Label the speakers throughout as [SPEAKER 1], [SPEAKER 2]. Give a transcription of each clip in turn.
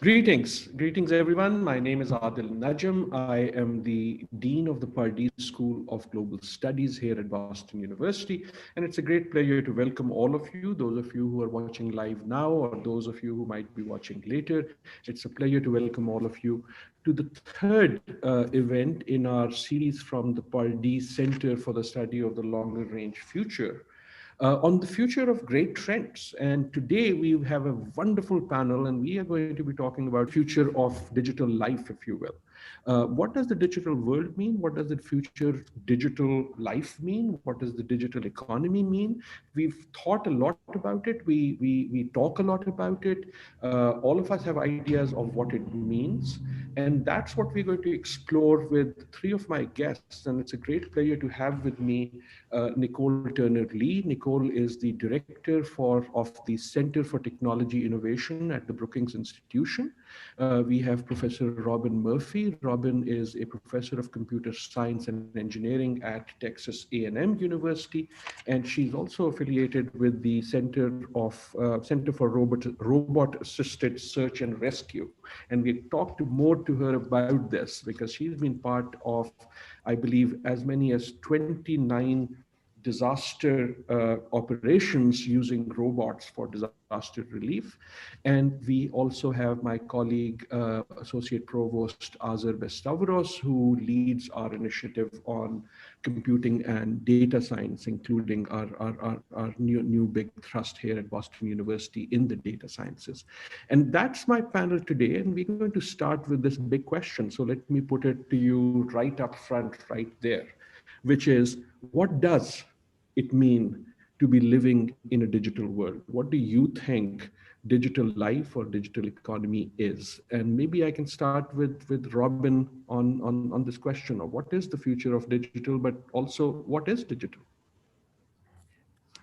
[SPEAKER 1] Greetings everyone. My name is Adil Najam. I am the Dean of the Pardee School of Global Studies here at Boston University. And it's a great pleasure to welcome all of you, those of you who are watching live now, or those of you who might be watching later. It's a pleasure to welcome all of you to the third event in our series from the Pardee Center for the Study of the Longer Range Future. On the future of great trends. And today we have a wonderful panel, and we are going to be talking about future of digital life, if you will. What does the digital world mean? What does the future digital life mean? What does the digital economy mean? We've thought a lot about it. We talk a lot about it. All of us have ideas of what it means. And that's what we're going to explore with three of my guests. And it's a great pleasure to have with me Nicol Turner Lee. Nicol is the director of the Center for Technology Innovation at the Brookings Institution. We have Professor Robin Murphy. Robin is a professor of computer science and engineering at Texas A&M University, and she's also affiliated with the Center for Robot-Assisted Search and Rescue. And we talked more to her about this because she's been part of, I believe, as many as 29 disaster operations using robots for disaster relief. And we also have my colleague, Associate Provost Azer Bestavros, who leads our initiative on computing and data science, including our new big thrust here at Boston University in the data sciences. And that's my panel today, and we're going to start with this big question. So let me put it to you right up front, right there, which is, what does it mean to be living in a digital world? What do you think digital life or digital economy is? And maybe I can start with Robin on this question of what is the future of digital, but also what is digital?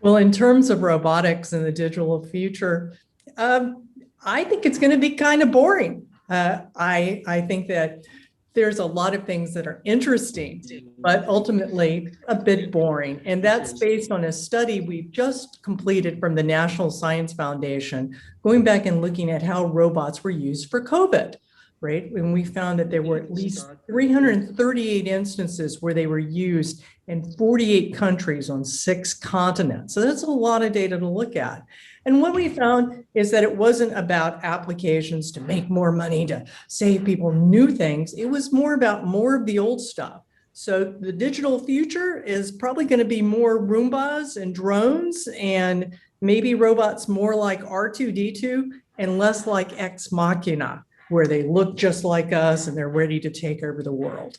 [SPEAKER 2] Well, in terms of robotics and the digital future, I think it's going to be kind of boring. I think that there's a lot of things that are interesting, but ultimately a bit boring. And that's based on a study we've just completed from the National Science Foundation, going back and looking at how robots were used for COVID, right? And we found that there were at least 338 instances where they were used in 48 countries on 6 continents. So that's a lot of data to look at. And what we found is that it wasn't about applications to make more money, to save people new things. It was more about more of the old stuff. So the digital future is probably going to be more Roombas and drones, and maybe robots more like R2-D2 and less like Ex Machina, where they look just like us and they're ready to take over the world.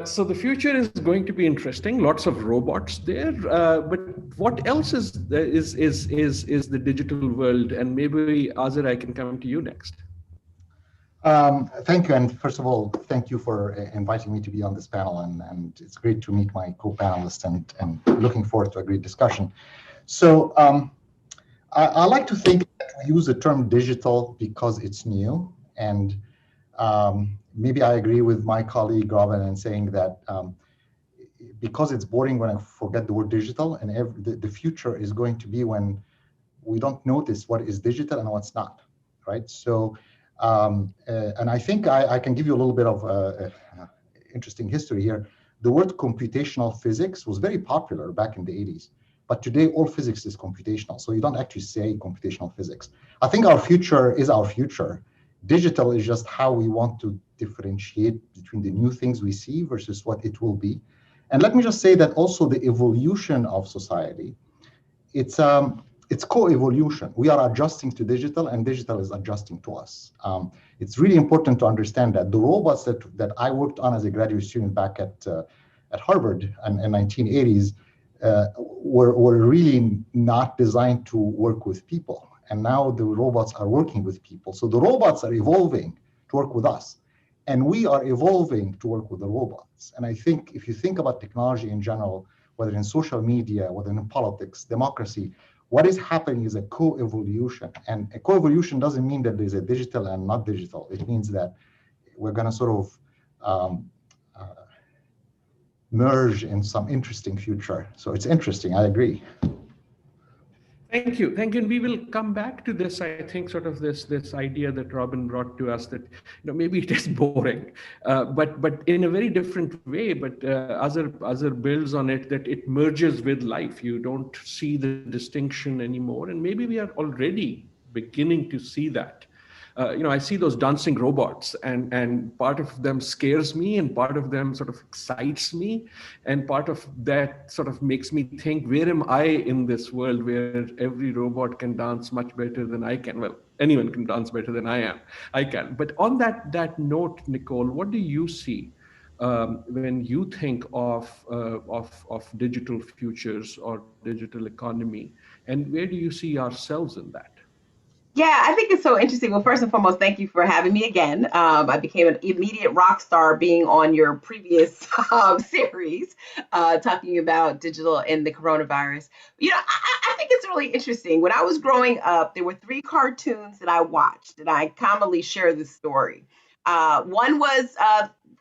[SPEAKER 1] So the future is going to be interesting. Lots of robots there, but what else is the digital world? And maybe Azer, I can come to you next.
[SPEAKER 3] Thank you, and first of all, thank you for inviting me to be on this panel, and it's great to meet my co-panelists, and looking forward to a great discussion. So I like to think that we use the term digital because it's new, and maybe I agree with my colleague Robin in saying that because it's boring when I forget the word digital, and the future is going to be when we don't notice what is digital and what's not, right? So, and I think I can give you a little bit of interesting history here. The word computational physics was very popular back in the 80s, but today all physics is computational, so you don't actually say computational physics. I think our future is our future. Digital is just how we want to differentiate between the new things we see versus what it will be. And let me just say that also the evolution of society, it's co-evolution. We are adjusting to digital, and digital is adjusting to us. It's really important to understand that the robots that I worked on as a graduate student back at Harvard in 1980s were really not designed to work with people. And now the robots are working with people. So the robots are evolving to work with us, and we are evolving to work with the robots. And I think if you think about technology in general, whether in social media, whether in politics, democracy, what is happening is a co-evolution. And a co-evolution doesn't mean that there's a digital and not digital. It means that we're going to sort of merge in some interesting future. So it's interesting, I agree.
[SPEAKER 1] Thank you. Thank you. And we will come back to this, I think, sort of this idea that Robin brought to us that, maybe it is boring, but in a very different way. But Azer builds on it, that it merges with life. You don't see the distinction anymore. And maybe we are already beginning to see that. I see those dancing robots, and part of them scares me, and part of them sort of excites me, and part of that sort of makes me think, where am I in this world where every robot can dance much better than I can? Well, anyone can dance better than I can. But on that note, Nicol, what do you see when you think of digital futures or digital economy, and where do you see ourselves in that?
[SPEAKER 4] Yeah, I think it's so interesting. Well, first and foremost, thank you for having me again. I became an immediate rock star being on your previous series, talking about digital and the coronavirus. I think it's really interesting. When I was growing up, there were three cartoons that I watched, and I commonly share this story. One was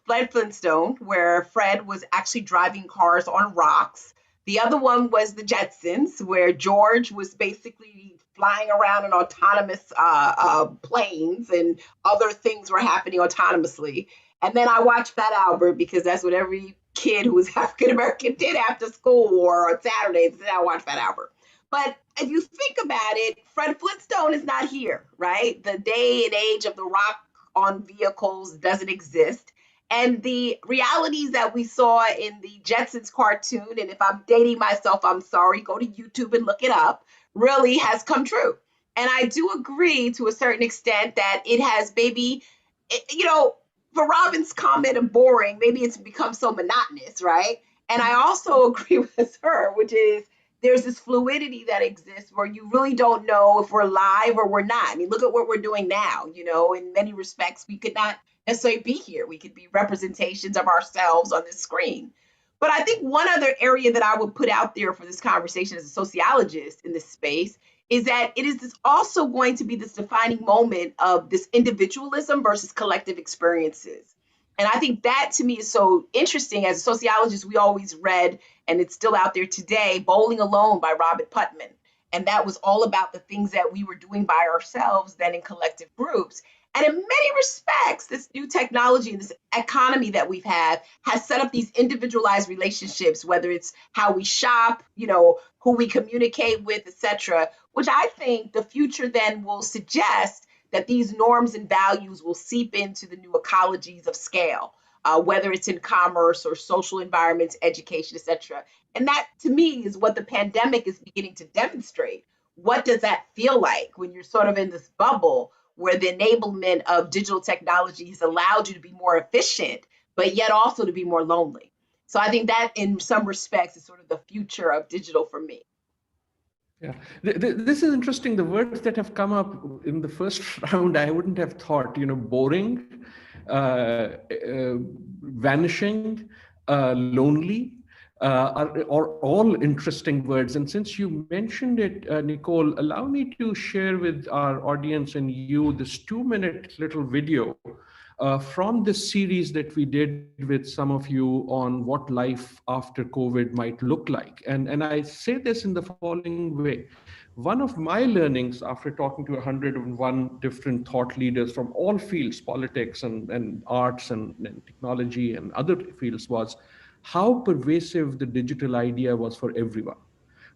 [SPEAKER 4] Fred Flintstone, where Fred was actually driving cars on rocks. The other one was the Jetsons, where George was basically flying around in autonomous planes, and other things were happening autonomously. And then I watched Fat Albert, because that's what every kid who was African American did after school or on Saturdays. I watched Fat Albert. But if you think about it, Fred Flintstone is not here, right? The day and age of the rock on vehicles doesn't exist. And the realities that we saw in the Jetsons cartoon, and if I'm dating myself, I'm sorry, go to YouTube and look it up, really has come true. And I do agree to a certain extent that it has maybe, for Robin's comment of boring, maybe it's become so monotonous, right? And I also agree with her, which is there's this fluidity that exists where you really don't know if we're live or we're not. I mean, look at what we're doing now. In many respects, we could not necessarily be here. We could be representations of ourselves on this screen. But I think one other area that I would put out there for this conversation as a sociologist in this space is that it is also going to be this defining moment of this individualism versus collective experiences. And I think that to me is so interesting. As a sociologist, we always read, and it's still out there today, Bowling Alone by Robert Putnam. And that was all about the things that we were doing by ourselves then in collective groups. And in many respects, this new technology and this economy that we've had has set up these individualized relationships, whether it's how we shop, who we communicate with, et cetera, which I think the future then will suggest that these norms and values will seep into the new ecologies of scale, whether it's in commerce or social environments, education, et cetera. And that, to me, is what the pandemic is beginning to demonstrate. What does that feel like when you're sort of in this bubble where the enablement of digital technology has allowed you to be more efficient, but yet also to be more lonely? So I think that in some respects is sort of the future of digital for me.
[SPEAKER 1] Yeah, this is interesting. The words that have come up in the first round, I wouldn't have thought, boring, vanishing, lonely, are all interesting words. And since you mentioned it, Nicol, allow me to share with our audience and you this 2-minute little video from this series that we did with some of you on what life after COVID might look like. And I say this in the following way. One of my learnings after talking to 101 different thought leaders from all fields, politics and arts and technology and other fields, was how pervasive the digital idea was for everyone.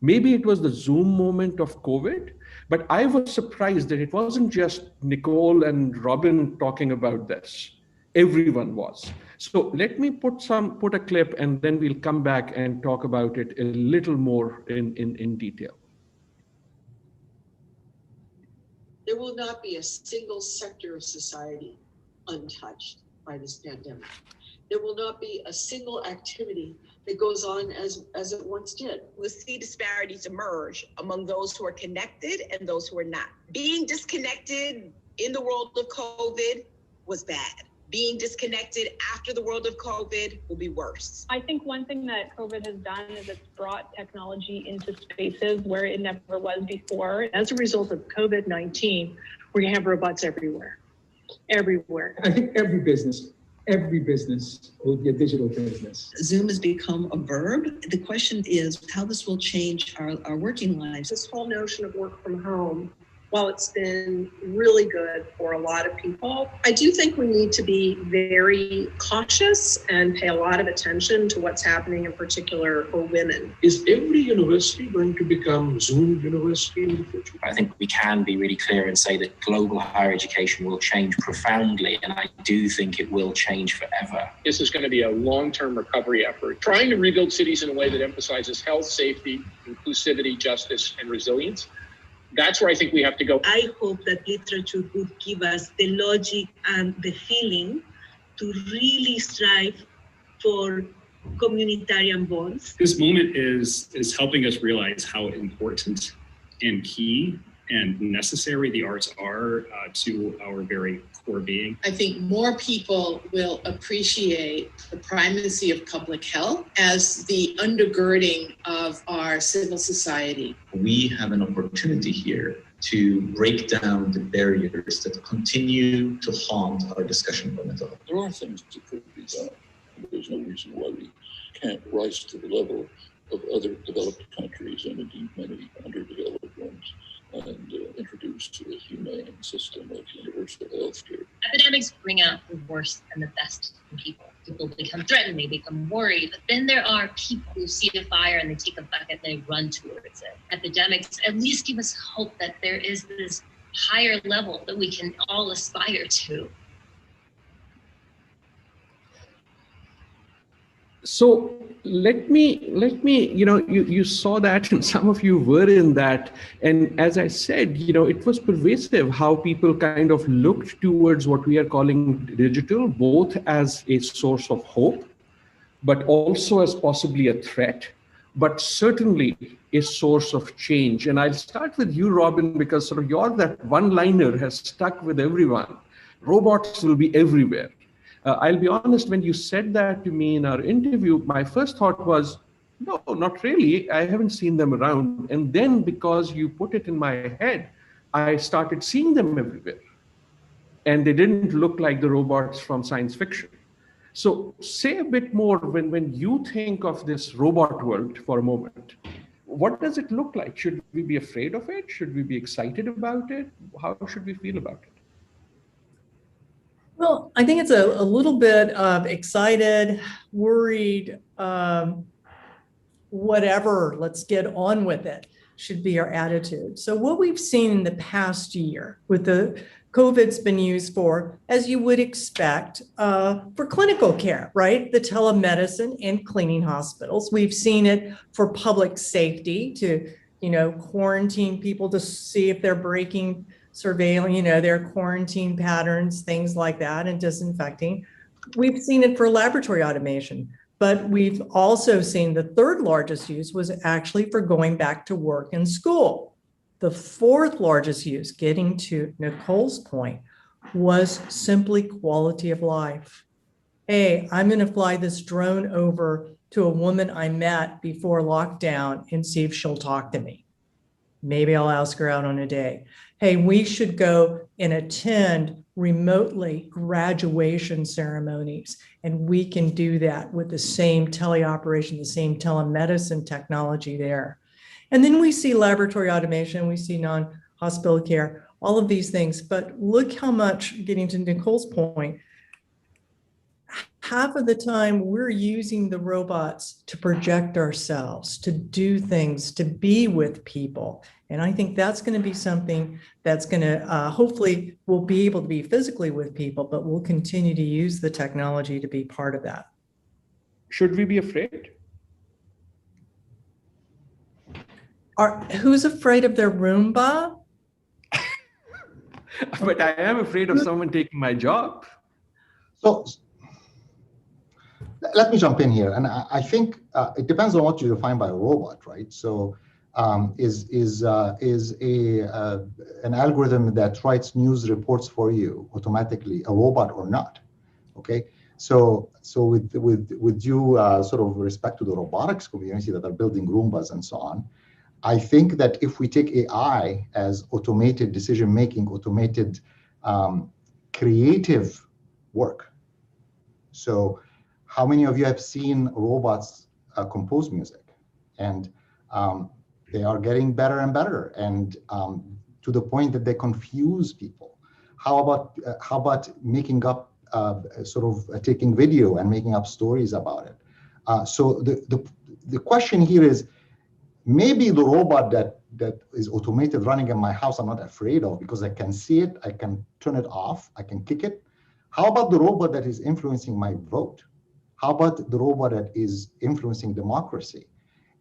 [SPEAKER 1] Maybe it was the Zoom moment of COVID, but I was surprised that it wasn't just Nicol and Robin talking about this. Everyone was. So let me put a clip, and then we'll come back and talk about it a little more in detail.
[SPEAKER 5] There will not be a single sector of society untouched by this pandemic. There will not be a single activity that goes on as it once did.
[SPEAKER 6] We'll see disparities emerge among those who are connected and those who are not. Being disconnected in the world of COVID was bad. Being disconnected after the world of COVID will be worse.
[SPEAKER 7] I think one thing that COVID has done is it's brought technology into spaces where it never was before.
[SPEAKER 8] As a result of COVID-19, we're gonna have robots everywhere.
[SPEAKER 9] I think every business
[SPEAKER 8] every business will be a digital business.
[SPEAKER 9] Zoom has become a verb. The question is how this will change our working lives.
[SPEAKER 10] This whole notion of work from home, while it's been really good for a lot of people, I do think we need to be very cautious and pay a lot of attention to what's happening in particular for women.
[SPEAKER 11] Is every university going to become Zoom University in the future?
[SPEAKER 12] I think we can be really clear and say that global higher education will change profoundly, and I do think it will change forever.
[SPEAKER 13] This is going to be a long-term recovery effort, trying to rebuild cities in a way that emphasizes health, safety, inclusivity, justice, and resilience. That's where I think we have to go.
[SPEAKER 14] I hope that literature would give us the logic and the feeling to really strive for communitarian bonds.
[SPEAKER 15] This moment is helping us realize how important and key and necessary the arts are to our very core being.
[SPEAKER 16] I think more people will appreciate the primacy of public health as the undergirding of our civil society.
[SPEAKER 17] We have an opportunity here to break down the barriers that continue to haunt our discussion about mental health.
[SPEAKER 18] There are things that could be done. There's no reason why we can't rise to the level of other developed countries and indeed many underdeveloped ones, and introduce a humane system of universal health care.
[SPEAKER 19] Epidemics bring out the worst and the best in people. People become threatened, they become worried, but then there are people who see the fire and they take a bucket and they run towards it. Epidemics at least give us hope that there is this higher level that we can all aspire to.
[SPEAKER 1] So let me, you saw that, and some of you were in that. And as I said, it was pervasive how people kind of looked towards what we are calling digital, both as a source of hope, but also as possibly a threat, but certainly a source of change. And I'll start with you, Robin, because sort of that one-liner has stuck with everyone. Robots will be everywhere. I'll be honest, when you said that to me in our interview, my first thought was, no, not really. I haven't seen them around. And then because you put it in my head, I started seeing them everywhere. And they didn't look like the robots from science fiction. So say a bit more when you think of this robot world for a moment. What does it look like? Should we be afraid of it? Should we be excited about it? How should we feel about it?
[SPEAKER 2] Well, I think it's a little bit of excited, worried, whatever, let's get on with it, should be our attitude. So what we've seen in the past year with the COVID's been used for, as you would expect, for clinical care, right? The telemedicine and cleaning hospitals. We've seen it for public safety to, quarantine people to see if they're breaking surveilling, their quarantine patterns, things like that, and disinfecting. We've seen it for laboratory automation, but we've also seen the third largest use was actually for going back to work and school. The fourth largest use, getting to Nicol's point, was simply quality of life. Hey, I'm going to fly this drone over to a woman I met before lockdown and see if she'll talk to me. Maybe I'll ask her out on a date. Hey, we should go and attend remotely graduation ceremonies. And we can do that with the same teleoperation, the same telemedicine technology there. And then we see laboratory automation, we see non-hospital care, all of these things. But look how much, getting to Nicol's point, half of the time we're using the robots to project ourselves, to do things, to be with people. And I think that's going to be something that's going to, hopefully we'll be able to be physically with people, but we'll continue to use the technology to be part of that.
[SPEAKER 1] Should we be afraid?
[SPEAKER 2] Who's afraid of their Roomba?
[SPEAKER 1] But I am afraid of someone taking my job.
[SPEAKER 3] So let me jump in here. And I think it depends on what you define by a robot, right? So is an algorithm that writes news reports for you automatically a robot or not? Okay, so with due sort of respect to the robotics community that are building Roombas and so on, I think that if we take AI as automated decision making, automated creative work, So how many of you have seen robots compose music? And they are getting better and better, and to the point that they confuse people. How about making up, taking video and making up stories about it? So the question here is, maybe the robot that is automated running in my house, I'm not afraid of, because I can see it, I can turn it off, I can kick it. How about the robot that is influencing my vote? How about the robot that is influencing democracy?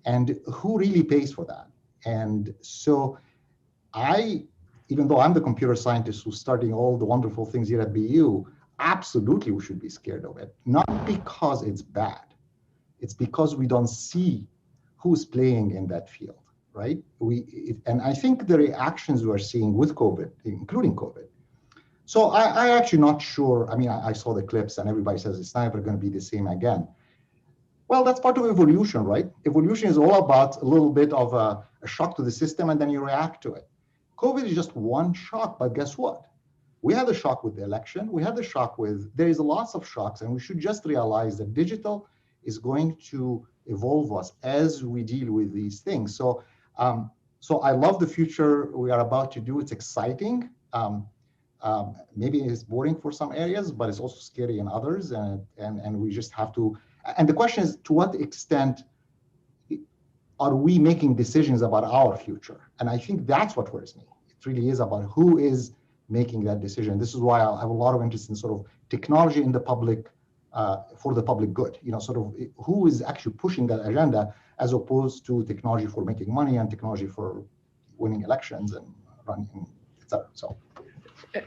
[SPEAKER 3] And who really pays for that? And so even though I'm the computer scientist who's studying all the wonderful things here at BU, absolutely we should be scared of it. Not because it's bad, it's because we don't see who's playing in that field, right? And I think the reactions we're seeing with COVID, including COVID. So I actually not sure. I mean, I saw the clips and everybody says it's never going to be the same again. Well, that's part of evolution, right? Evolution is all about a little bit of a shock to the system, and then you react to it. COVID is just one shock, but guess what? We had a shock with the election. We had the shock there is lots of shocks, and we should just realize that digital is going to evolve us as we deal with these things. So I love the future we are about to do. It's exciting. Maybe it's boring for some areas, but it's also scary in others, and we just have to. And the question is, to what extent are we making decisions about our future? And I think that's what worries me. It really is about who is making that decision. This is why I have a lot of interest in sort of technology in the public, for the public good. Sort of who is actually pushing that agenda, as opposed to technology for making money and technology for winning elections and running, etc. So.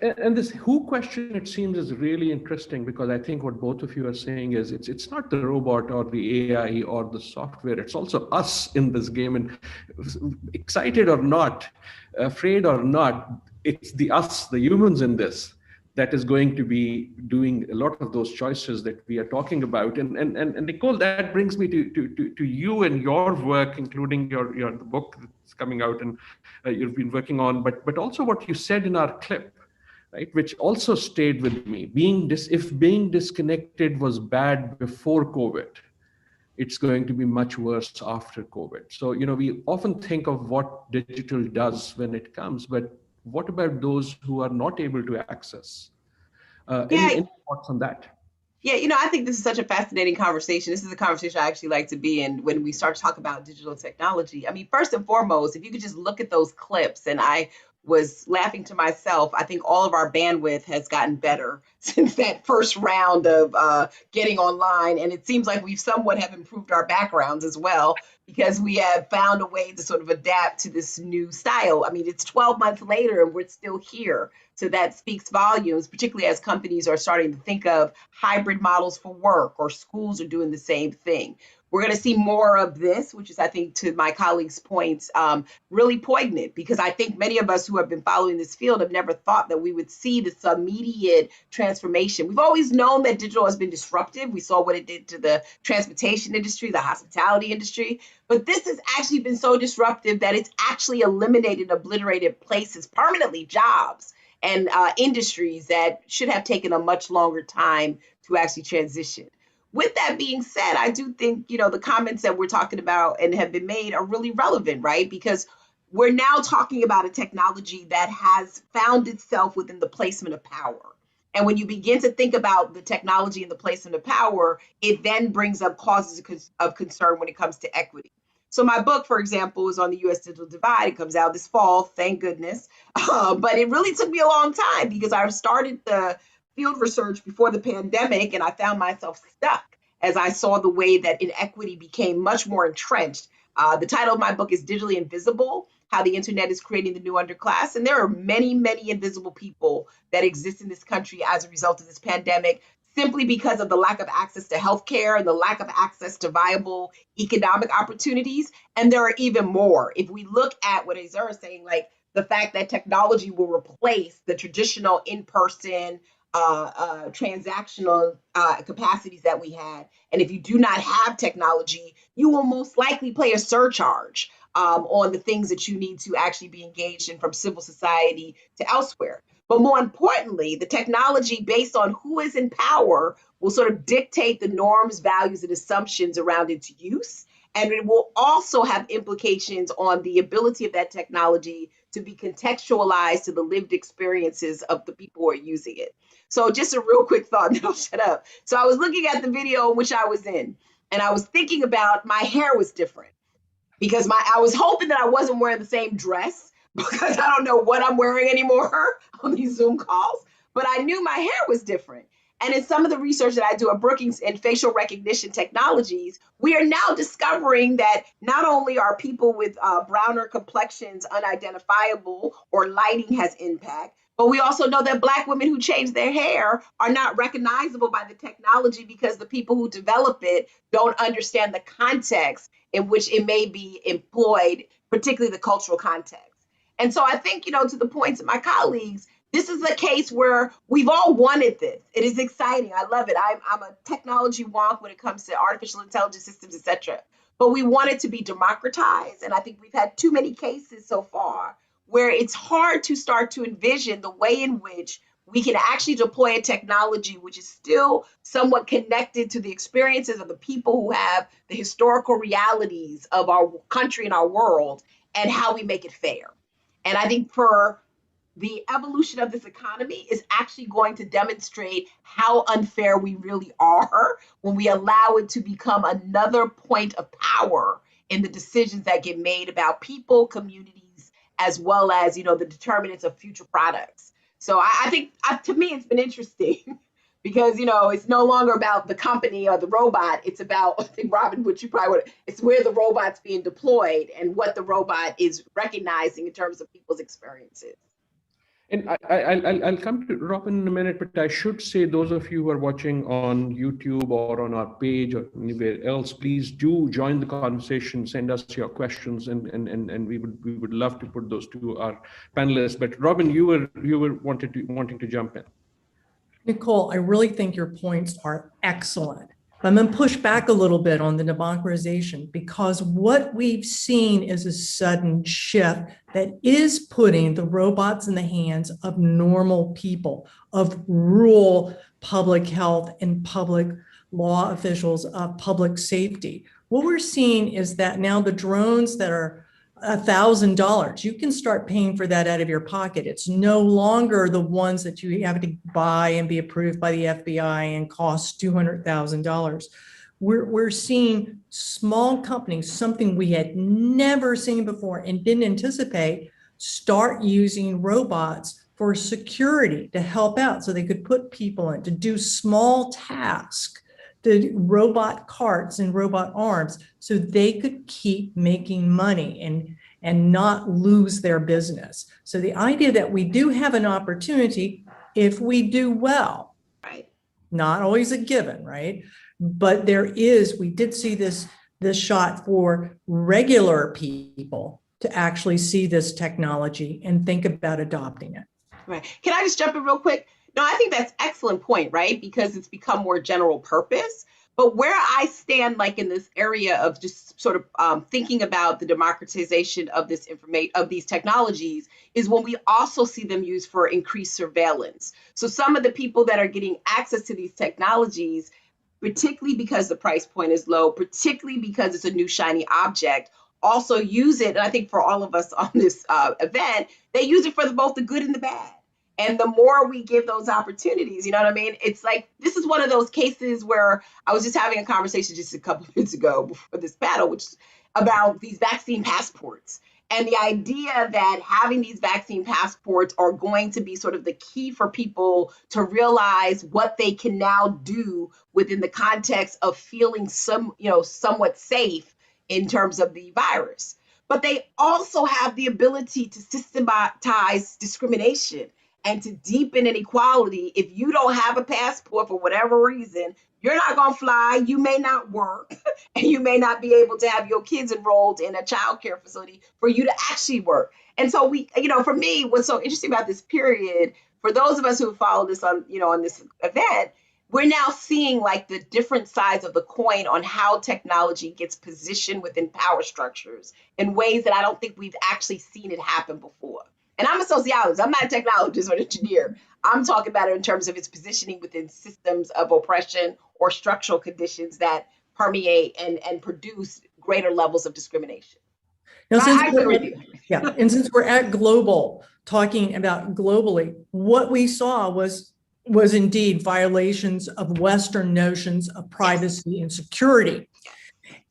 [SPEAKER 1] And this who question, it seems, is really interesting, because I think what both of you are saying is it's not the robot or the AI or the software, it's also us in this game. And excited or not, afraid or not, it's us, the humans in this, that is going to be doing a lot of those choices that we are talking about. And Nicol, that brings me to you and your work, including the book that's coming out and you've been working on, but also what you said in our clip, right, which also stayed with me. If being disconnected was bad before COVID, it's going to be much worse after COVID. So, we often think of what digital does when it comes, but what about those who are not able to access? Any thoughts on that?
[SPEAKER 4] Yeah, I think this is such a fascinating conversation. This is a conversation I actually like to be in when we start to talk about digital technology. I mean, first and foremost, if you could just look at those clips, and I was laughing to myself, I think all of our bandwidth has gotten better since that first round of getting online. And it seems like we somewhat have improved our backgrounds as well, because we have found a way to sort of adapt to this new style. I mean, it's 12 months later and we're still here. So that speaks volumes, particularly as companies are starting to think of hybrid models for work, or schools are doing the same thing. We're going to see more of this, which is, I think, to my colleagues' points, really poignant, because I think many of us who have been following this field have never thought that we would see this immediate transformation. We've always known that digital has been disruptive. We saw what it did to the transportation industry, the hospitality industry, but this has actually been so disruptive that it's actually eliminated, obliterated places, permanently jobs and industries that should have taken a much longer time to actually transition. With that being said, I do think, the comments that we're talking about and have been made are really relevant, right? Because we're now talking about a technology that has found itself within the placement of power. And when you begin to think about the technology and the placement of power, it then brings up causes of concern when it comes to equity. So my book, for example, is on the U.S. digital divide. It comes out this fall, thank goodness. But it really took me a long time, because I started the field research before the pandemic, and I found myself stuck as I saw the way that inequity became much more entrenched. The title of my book is Digitally Invisible: How the Internet is Creating the New Underclass. And there are many, many invisible people that exist in this country as a result of this pandemic, simply because of the lack of access to healthcare and the lack of access to viable economic opportunities. And there are even more. If we look at what Azer is saying, like the fact that technology will replace the traditional in-person transactional capacities that we had. And if you do not have technology, you will most likely pay a surcharge on the things that you need to actually be engaged in, from civil society to elsewhere. But more importantly, the technology based on who is in power will sort of dictate the norms, values, and assumptions around its use. And it will also have implications on the ability of that technology to be contextualized to the lived experiences of the people who are using it. So just a real quick thought, and then I'll shut up. So I was looking at the video in which I was in, and I was thinking about my hair was different because I was hoping that I wasn't wearing the same dress because I don't know what I'm wearing anymore on these Zoom calls, but I knew my hair was different. And in some of the research that I do at Brookings in facial recognition technologies, we are now discovering that not only are people with browner complexions unidentifiable or lighting has impact, but we also know that Black women who change their hair are not recognizable by the technology because the people who develop it don't understand the context in which it may be employed, particularly the cultural context. And so I think, to the points of my colleagues, this is a case where we've all wanted this. It is exciting. I love it. I'm a technology wonk when it comes to artificial intelligence systems, et cetera. But we want it to be democratized. And I think we've had too many cases so far where it's hard to start to envision the way in which we can actually deploy a technology which is still somewhat connected to the experiences of the people who have the historical realities of our country and our world and how we make it fair. And I think for the evolution of this economy is actually going to demonstrate how unfair we really are when we allow it to become another point of power in the decisions that get made about people, communities, as well as, the determinants of future products. So I think, to me, it's been interesting because, it's no longer about the company or the robot. It's about, I think, Robin, what you probably would, it's where the robot's being deployed and what the robot is recognizing in terms of people's experiences.
[SPEAKER 1] And I'll come to Robin in a minute, but I should say those of you who are watching on YouTube or on our page or anywhere else, please do join the conversation, send us your questions, and we would love to put those to our panelists. But Robin, you were wanting to jump in.
[SPEAKER 2] Nicol, I really think your points are excellent. I'm going to push back a little bit on the democratization because what we've seen is a sudden shift that is putting the robots in the hands of normal people, of rural public health and public law officials of public safety. What we're seeing is that now the drones that are $1,000, you can start paying for that out of your pocket. It's no longer the ones that you have to buy and be approved by the FBI and cost $200,000. We're seeing small companies, something we had never seen before and didn't anticipate, start using robots for security to help out so they could put people in to do small tasks, the robot carts and robot arms, so they could keep making money and not lose their business. So the idea that we do have an opportunity if we do well,
[SPEAKER 4] right?
[SPEAKER 2] Not always a given, right? But we did see this shot for regular people to actually see this technology and think about adopting it.
[SPEAKER 4] Right. Can I just jump in real quick? No, I think that's an excellent point, right? Because it's become more general purpose. But where I stand, like in this area of just sort of thinking about the democratization of this information, of these technologies, is when we also see them used for increased surveillance. So some of the people that are getting access to these technologies, particularly because the price point is low, particularly because it's a new shiny object, also use it. And I think for all of us on this event, they use it for both the good and the bad. And the more we give those opportunities, you know what I mean? It's like, this is one of those cases where I was just having a conversation just a couple of minutes ago before this panel, which is about these vaccine passports. And the idea that having these vaccine passports are going to be sort of the key for people to realize what they can now do within the context of feeling somewhat safe in terms of the virus. But they also have the ability to systematize discrimination and to deepen inequality. If you don't have a passport for whatever reason, you're not going to fly, you may not work, and you may not be able to have your kids enrolled in a child care facility for you to actually work. And so for me, what's so interesting about this period, for those of us who have followed this on this event, we're now seeing like the different sides of the coin on how technology gets positioned within power structures in ways that I don't think we've actually seen it happen before. And I'm a sociologist. I'm not a technologist or an engineer. I'm talking about it in terms of its positioning within systems of oppression or structural conditions that permeate and produce greater levels of discrimination.
[SPEAKER 2] Now,
[SPEAKER 4] So I agree with you.
[SPEAKER 2] Yeah, and since we're at global, talking about globally, what we saw was indeed violations of Western notions of privacy and security.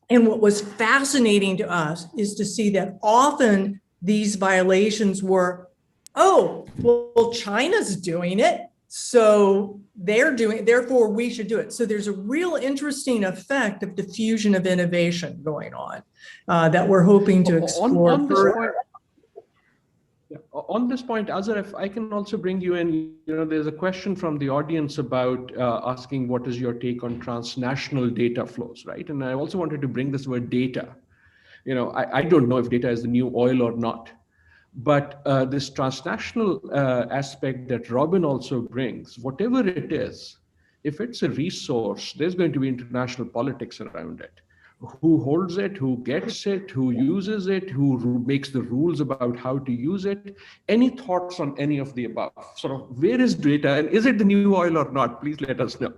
[SPEAKER 2] And what was fascinating to us is to see that often these violations were, oh, well, China's doing it, so they're doing it, therefore we should do it. So there's a real interesting effect of diffusion of innovation going on that we're hoping to explore further.
[SPEAKER 1] On this point, Azer, if I can also bring you in, there's a question from the audience about asking what is your take on transnational data flows, right? And I also wanted to bring this word data. I don't know if data is the new oil or not, but this transnational aspect that Robin also brings, whatever it is, if it's a resource, there's going to be international politics around it. Who holds it, who gets it, who uses it, who makes the rules about how to use it. Any thoughts on any of the above? Sort of, where is data and is it the new oil or not? Please let us know.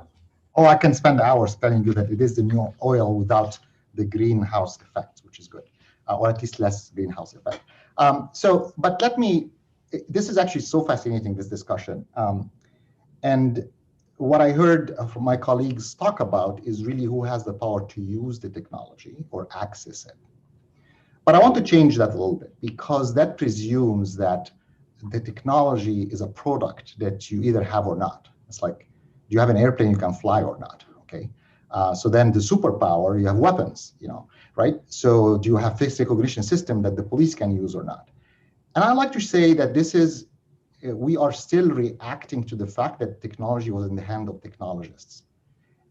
[SPEAKER 3] Oh, I can spend hours telling you that it is the new oil without the greenhouse effect, which is good, or at least less greenhouse effect. But this is actually so fascinating, this discussion. And what I heard from my colleagues talk about is really who has the power to use the technology or access it. But I want to change that a little bit, because that presumes that the technology is a product that you either have or not. It's like, do you have an airplane you can fly or not? Okay. So then the superpower, you have weapons, right? So do you have face recognition system that the police can use or not? And I like to say that we are still reacting to the fact that technology was in the hand of technologists.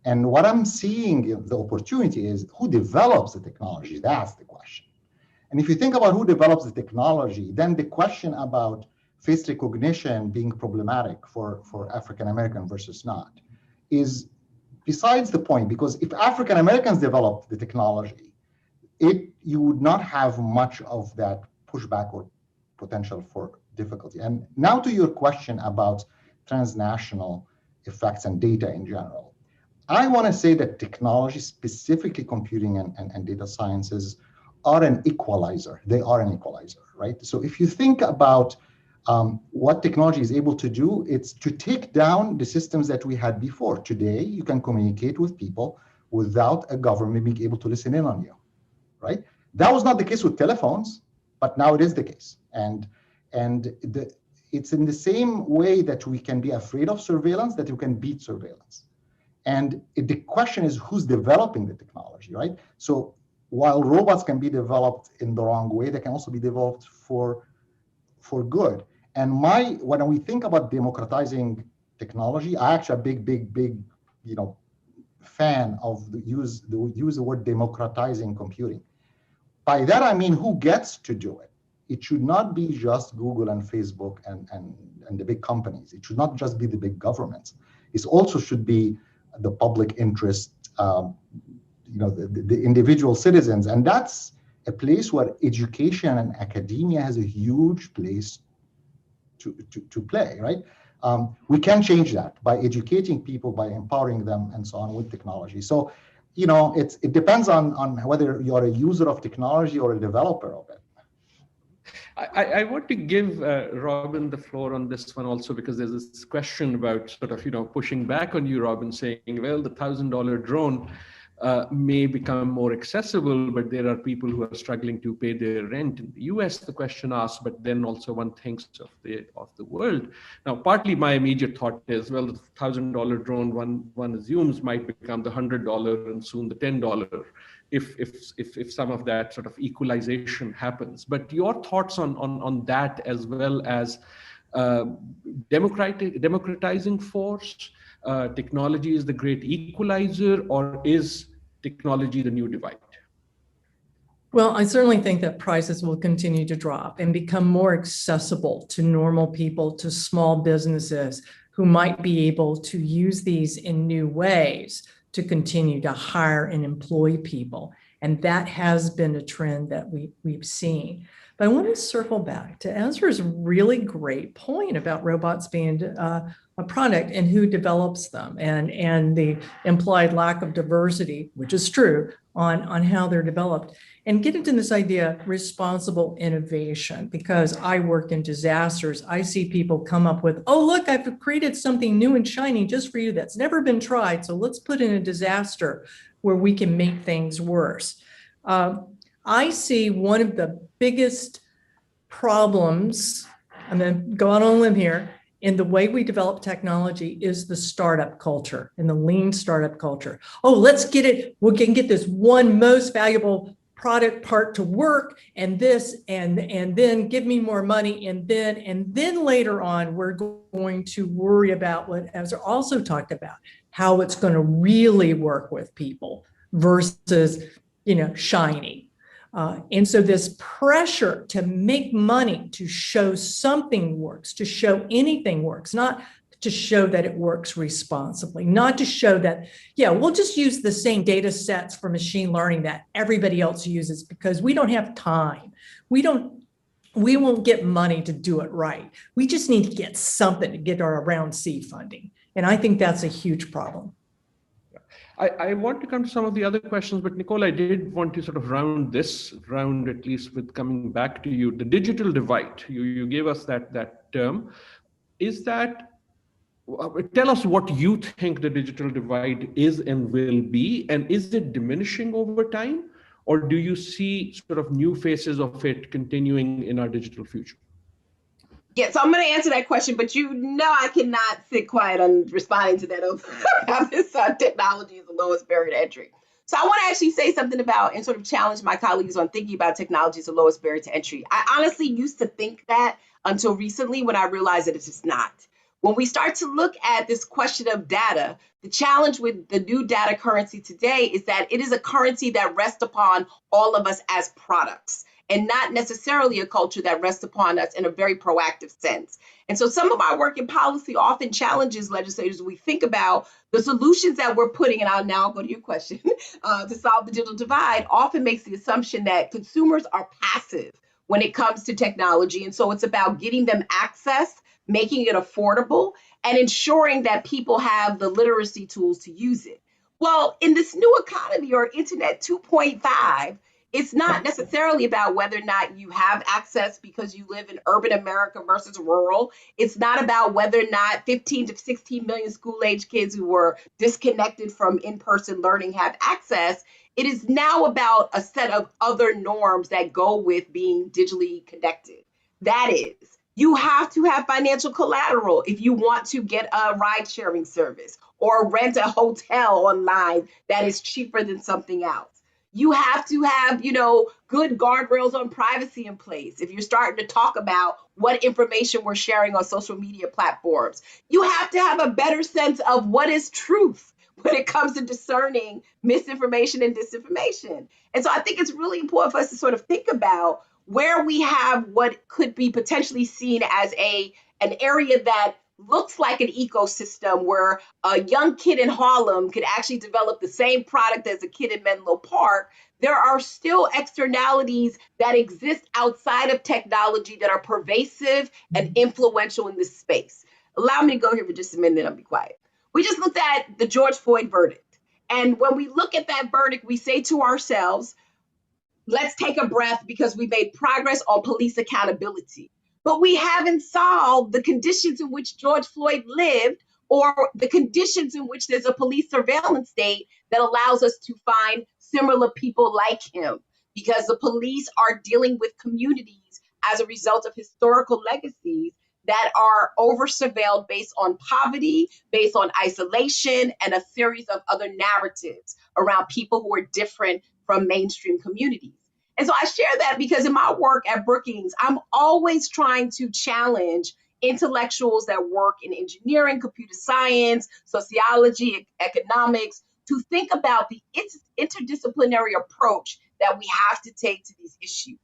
[SPEAKER 3] And what I'm seeing, the opportunity is who develops the technology, that's the question. And if you think about who develops the technology, then the question about face recognition being problematic for African-American versus not is besides the point, because if African-Americans developed the technology, you would not have much of that pushback or potential for difficulty. And now to your question about transnational effects and data in general. I want to say that technology, specifically computing and data sciences, are an equalizer. They are an equalizer, right? So if you think about what technology is able to do, it's to take down the systems that we had before. Today, you can communicate with people without a government being able to listen in on you, right? That was not the case with telephones, but now it is the case. And it's in the same way that we can be afraid of surveillance that you can beat surveillance. And the question is who's developing the technology, right? So while robots can be developed in the wrong way, they can also be developed for good. And when we think about democratizing technology, I actually a big fan of use the word democratizing computing. By that I mean who gets to do it. It should not be just Google and Facebook and the big companies. It should not just be the big governments. It also should be the public interest, the individual citizens. And that's a place where education and academia has a huge place to play, right? We can change that by educating people, by empowering them and so on with technology. So, it depends on whether you're a user of technology or a developer of it.
[SPEAKER 1] I want to give Robin the floor on this one also, because there's this question about sort of, pushing back on you, Robin, saying, well, the $1,000 drone may become more accessible, but there are people who are struggling to pay their rent. In the US, the question asks, but then also one thinks of the world. Now, partly my immediate thought is, well, the $1,000 drone one assumes might become the $100 and soon the $10 if some of that sort of equalization happens. But your thoughts on that, as well as democratizing force, technology is the great equalizer, or is technology the new divide?
[SPEAKER 2] Well, I certainly think that prices will continue to drop and become more accessible to normal people, to small businesses who might be able to use these in new ways to continue to hire and employ people. And that has been a trend that we've seen. But I want to circle back to Azer's really great point about robots being a product and who develops them, and the implied lack of diversity, which is true, on how they're developed. And get into this idea of responsible innovation, because I work in disasters. I see people come up with, oh, look, I've created something new and shiny just for you that's never been tried. So let's put in a disaster where we can make things worse. I see one of the biggest problems, I'm going to go out on a limb here, in the way we develop technology is the startup culture and the lean startup culture. Oh, let's get it. We can get this one most valuable product part to work, and this, and then give me more money, and then later on we're going to worry about what Azer also talked about, how it's going to really work with people versus, shiny. And so this pressure to make money, to show something works, to show anything works, not to show that it works responsibly, not to show that, we'll just use the same data sets for machine learning that everybody else uses because we don't have time. We won't get money to do it right. We just need to get something to get our round C funding. And I think that's a huge problem.
[SPEAKER 1] I want to come to some of the other questions, but Nicole, I did want to sort of round this round, at least with coming back to you. The digital divide, you gave us that term. Is that, tell us what you think the digital divide is and will be, and is it diminishing over time? Or do you see sort of new phases of it continuing in our digital future?
[SPEAKER 4] Yeah, so I'm going to answer that question, but I cannot sit quiet on responding to that about this technology is the lowest barrier to entry. So I want to actually say something about and sort of challenge my colleagues on thinking about technology as the lowest barrier to entry. I honestly used to think that until recently when I realized that it's just not. When we start to look at this question of data, the challenge with the new data currency today is that it is a currency that rests upon all of us as products, and not necessarily a culture that rests upon us in a very proactive sense. And so some of my work in policy often challenges legislators when we think about the solutions that we're putting, and I'll now go to your question, to solve the digital divide, often makes the assumption that consumers are passive when it comes to technology. And so it's about getting them access, making it affordable, and ensuring that people have the literacy tools to use it. Well, in this new economy or Internet 2.5, it's not necessarily about whether or not you have access because you live in urban America versus rural. It's not about whether or not 15 to 16 million school-age kids who were disconnected from in-person learning have access. It is now about a set of other norms that go with being digitally connected. That is, you have to have financial collateral if you want to get a ride-sharing service or rent a hotel online that is cheaper than something else. You have to have, good guardrails on privacy in place. If you're starting to talk about what information we're sharing on social media platforms, you have to have a better sense of what is truth when it comes to discerning misinformation and disinformation. And so I think it's really important for us to sort of think about where we have what could be potentially seen as an area that looks like an ecosystem where a young kid in Harlem could actually develop the same product as a kid in Menlo Park. There are still externalities that exist outside of technology that are pervasive and influential in this space. Allow me to go here for just a minute and I'll be quiet. We just looked at the George Floyd verdict. And when we look at that verdict, we say to ourselves, let's take a breath because we made progress on police accountability. But we haven't solved the conditions in which George Floyd lived or the conditions in which there's a police surveillance state that allows us to find similar people like him, because the police are dealing with communities as a result of historical legacies that are over-surveilled based on poverty, based on isolation, and a series of other narratives around people who are different from mainstream communities. And so I share that because in my work at Brookings, I'm always trying to challenge intellectuals that work in engineering, computer science, sociology, economics, to think about the interdisciplinary approach that we have to take to these issues.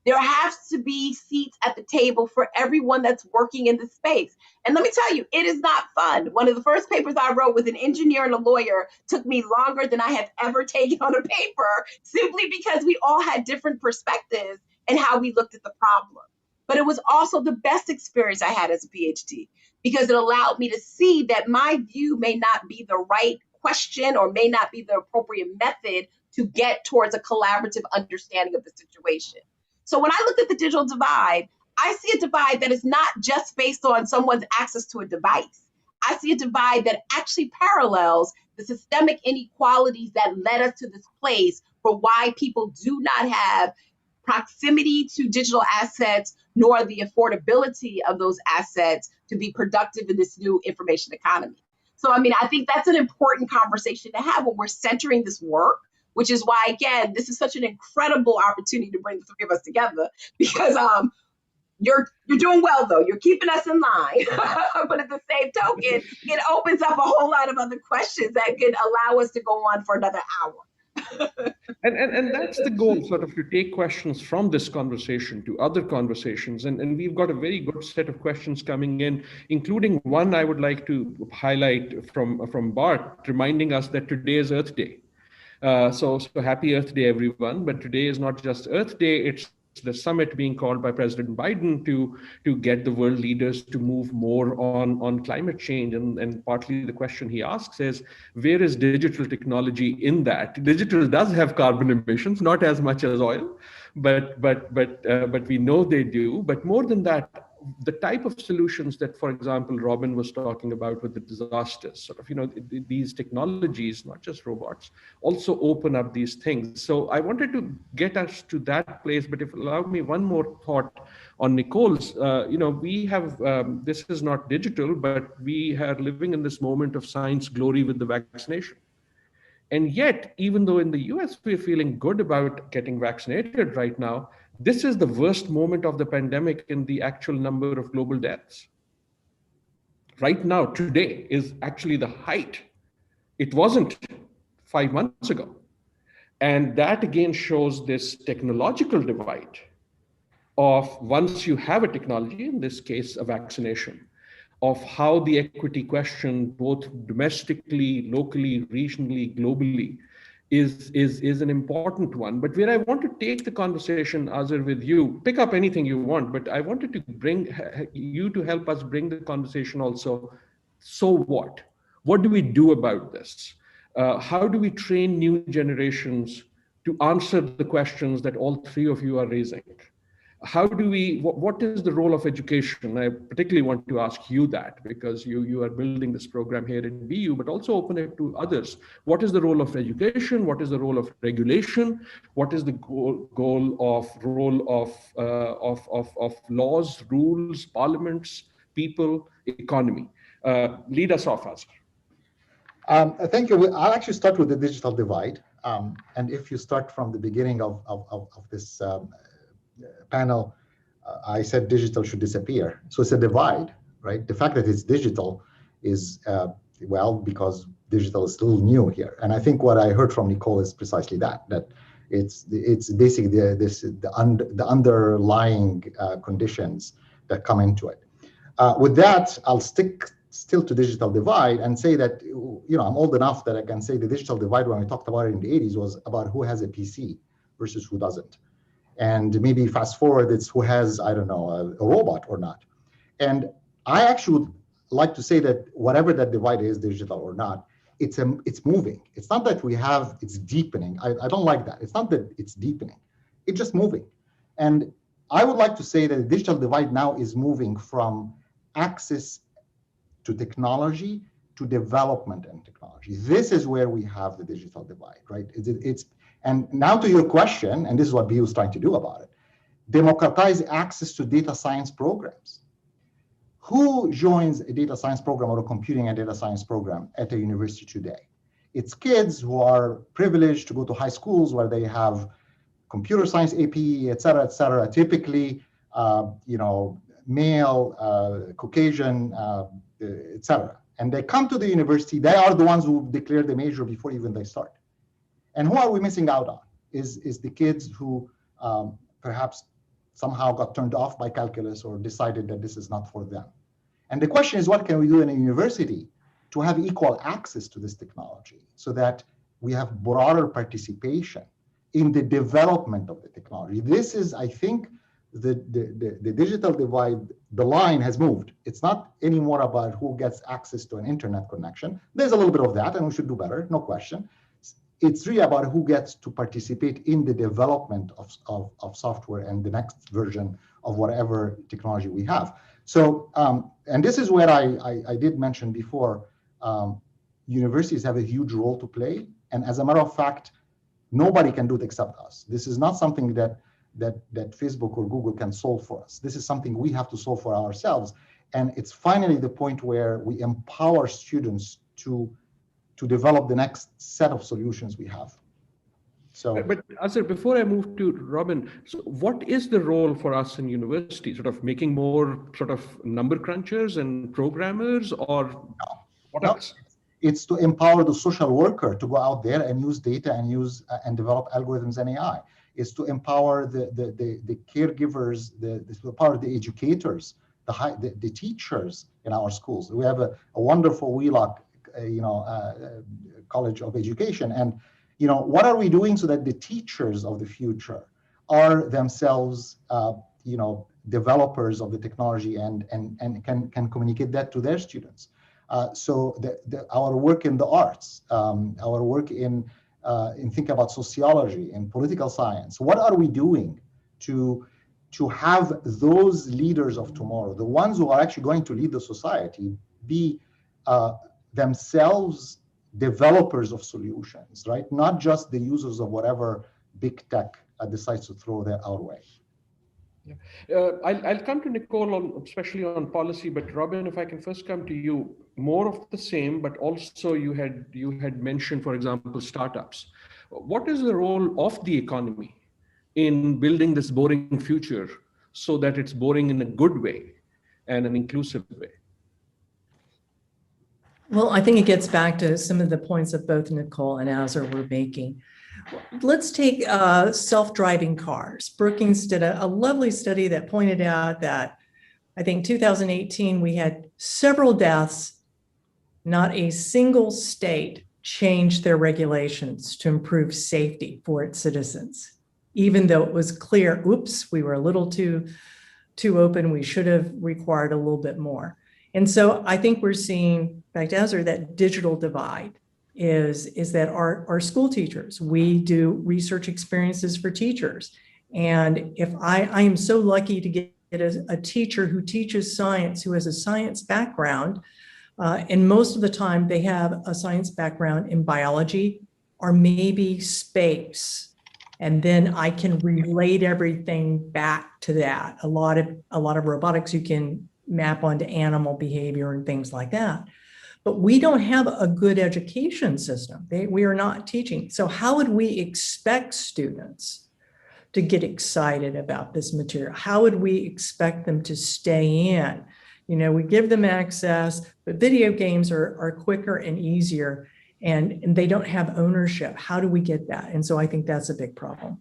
[SPEAKER 4] There has to be seats at the table for everyone that's working in the space. And let me tell you, it is not fun. One of the first papers I wrote with an engineer and a lawyer took me longer than I have ever taken on a paper, simply because we all had different perspectives and how we looked at the problem. But it was also the best experience I had as a PhD, because it allowed me to see that my view may not be the right question or may not be the appropriate method to get towards a collaborative understanding of the situation. So when I look at the digital divide, I see a divide that is not just based on someone's access to a device. I see a divide that actually parallels the systemic inequalities that led us to this place for why people do not have proximity to digital assets, nor the affordability of those assets to be productive in this new information economy. So, I mean, I think that's an important conversation to have when we're centering this work, which is why, again, this is such an incredible opportunity to bring the three of us together, because you're doing well, though. You're keeping us in line. But at the same token, it opens up a whole lot of other questions that could allow us to go on for another hour.
[SPEAKER 1] And that's the goal, sort of to take questions from this conversation to other conversations. And we've got a very good set of questions coming in, including one I would like to highlight from Bart, reminding us that today is Earth Day. So happy Earth Day, everyone. But today is not just Earth Day, it's the summit being called by President Biden to get the world leaders to move more on climate change. And partly the question he asks is, where is digital technology in that? Digital does have carbon emissions, not as much as oil, but we know they do. But more than that, the type of solutions that, for example, Robin was talking about with the disasters, sort of, these technologies, not just robots, also open up these things. So I wanted to get us to that place, but if you allow me one more thought on Nicol's, we have, this is not digital, but we are living in this moment of science glory with the vaccination. And yet, even though in the US, we're feeling good about getting vaccinated right now, this is the worst moment of the pandemic in the actual number of global deaths. Right now, today is actually the height. It wasn't 5 months ago. And that again shows this technological divide of once you have a technology, in this case, a vaccination, of how the equity question, both domestically, locally, regionally, globally, is an important one. But where I want to take the conversation, Azer, with you, pick up anything you want, but I wanted to bring you to help us bring the conversation also. So what? What do we do about this? How do we train new generations to answer the questions that all three of you are raising? How do we, what is the role of education? I particularly want to ask you that, because you are building this program here in BU, but also open it to others. What is the role of education? What is the role of regulation? What is the role of laws, rules, parliaments, people, economy? Lead us off, Azer.
[SPEAKER 3] Thank you. I'll actually start with the digital divide. And if you start from the beginning of this panel, I said digital should disappear. So it's a divide, right? The fact that it's digital is, because digital is still new here. And I think what I heard from Nicol is precisely that it's basically the underlying conditions that come into it. With that, I'll stick still to digital divide and say that, I'm old enough that I can say the digital divide, when we talked about it in the 80s, was about who has a PC versus who doesn't. And maybe fast forward, it's who has, a robot or not. And I actually would like to say that whatever that divide is, digital or not, it's moving. It's not that it's deepening. I don't like that. It's not that it's deepening. It's just moving. And I would like to say that the digital divide now is moving from access to technology to development and technology. This is where we have the digital divide, right? And now to your question, and this is what BU is trying to do about it, democratize access to data science programs. Who joins a data science program or a computing and data science program at a university today? It's kids who are privileged to go to high schools where they have computer science AP, et cetera, typically, male, Caucasian, et cetera. And they come to the university, they are the ones who declare the major before even they start. And who are we missing out on is the kids who perhaps somehow got turned off by calculus or decided that this is not for them. And the question is, what can we do in a university to have equal access to this technology so that we have broader participation in the development of the technology. This is, I think, the digital divide, the line has moved. It's not anymore about who gets access to an internet connection. There's a little bit of that, and we should do better, no question. It's really about who gets to participate in the development of software and the next version of whatever technology we have. So, and this is where I did mention before, universities have a huge role to play. And as a matter of fact, nobody can do it except us. This is not something that Facebook or Google can solve for us. This is something we have to solve for ourselves. And it's finally the point where we empower students to develop the next set of solutions we have. So,
[SPEAKER 1] but Azer, before I move to Robin, so what is the role for us in university? Sort of making more sort of number crunchers and programmers, or what else?
[SPEAKER 3] It's to empower the social worker to go out there and use data and use and develop algorithms and AI. It's to empower the caregivers, to empower the educators, the teachers in our schools. We have a wonderful WheeLock, College of Education, and what are we doing so that the teachers of the future are themselves, developers of the technology and can communicate that to their students. So our work in the arts, our work in think about sociology and political science. What are we doing to have those leaders of tomorrow, the ones who are actually going to lead the society, be themselves developers of solutions, right? Not just the users of whatever big tech decides to throw our way.
[SPEAKER 1] Yeah. I'll come to Nicol, especially on policy, but Robin, if I can first come to you, more of the same, but also you had mentioned, for example, startups. What is the role of the economy in building this boring future so that it's boring in a good way and an inclusive way?
[SPEAKER 2] Well, I think it gets back to some of the points that both Nicol and Azer were making. Let's take self-driving cars. Brookings did a lovely study that pointed out that I think 2018, we had several deaths. Not a single state changed their regulations to improve safety for its citizens, even though it was clear, oops, we were a little too open. We should have required a little bit more. And so I think we're seeing, back to Azer, that digital divide is that our school teachers, we do research experiences for teachers. And if I am so lucky to get a teacher who teaches science, who has a science background, and most of the time they have a science background in biology or maybe space. And then I can relate everything back to that. A lot of robotics you can map onto animal behavior and things like that. But we don't have a good education system. We are not teaching. So how would we expect students to get excited about this material? How would we expect them to stay in? We give them access, but video games are quicker and easier, and they don't have ownership. How do we get that? And so I think that's a big problem.